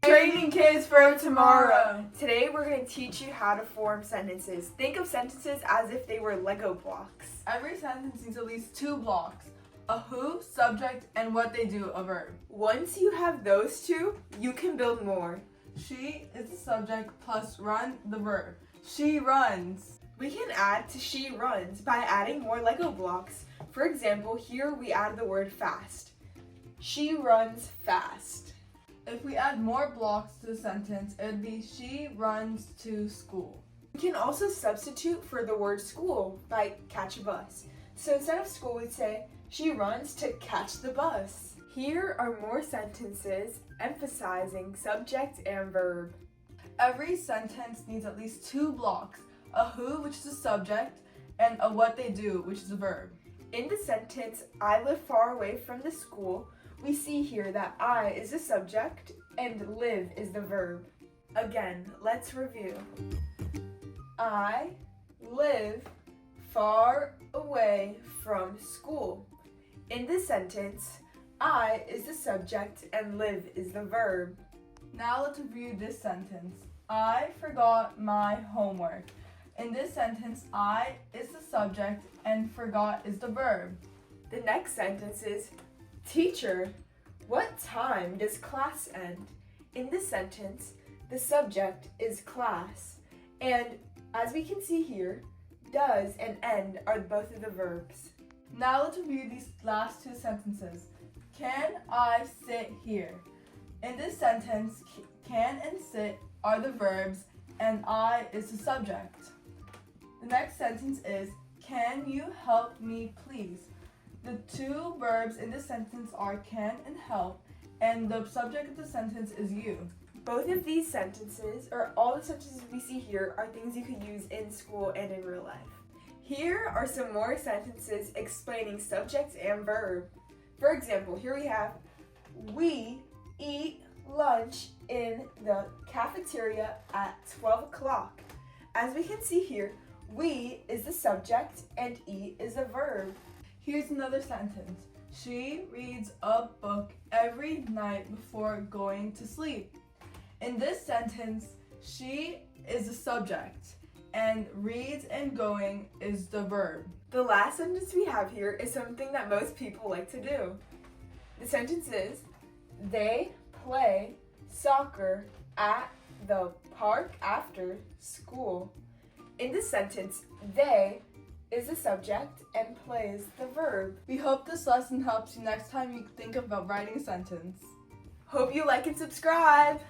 Training kids for tomorrow. Today we're going to teach you how to form sentences. Think of sentences as if they were Lego blocks. Every sentence needs at least 2 blocks. A who, subject, and what they do, a verb. Once you have those two, you can build more. She is the subject plus run, the verb. She runs. We can add to she runs by adding more Lego blocks. For example, here we add the word fast. She runs fast. If we add more blocks to the sentence, it would be she runs to school. We can also substitute for the word school by catch a bus. So instead of school, we'd say she runs to catch the bus. Here are more sentences emphasizing subject and verb. Every sentence needs at least 2 blocks. A who, which is the subject, and a what they do, which is the verb. In the sentence, I live far away from the school, we see here that I is the subject and live is the verb. Again, let's review. I live far away from school. In this sentence, I is the subject and live is the verb. Now let's review this sentence. I forgot my homework. In this sentence, I is the subject and forgot is the verb. The next sentence is, Teacher, what time does class end? In this sentence, the subject is class, and as we can see here, does and end are both of the verbs. Now let's review these last 2 sentences. Can I sit here? In this sentence, can and sit are the verbs, and I is the subject. The next sentence is, can you help me please? The 2 verbs in this sentence are can and help, and the subject of the sentence is you. Both of these sentences, or all the sentences we see here, are things you could use in school and in real life. Here are some more sentences explaining subject and verb. For example, here we have, we eat lunch in the cafeteria at 12 o'clock. As we can see here, we is the subject and eat is a verb. Here's another sentence. She reads a book every night before going to sleep. In this sentence, she is the subject and reads and going is the verb. The last sentence we have here is something that most people like to do. The sentence is, they play soccer at the park after school. In this sentence, they is the subject and plays the verb. We hope this lesson helps you next time you think about writing a sentence. Hope you like and subscribe!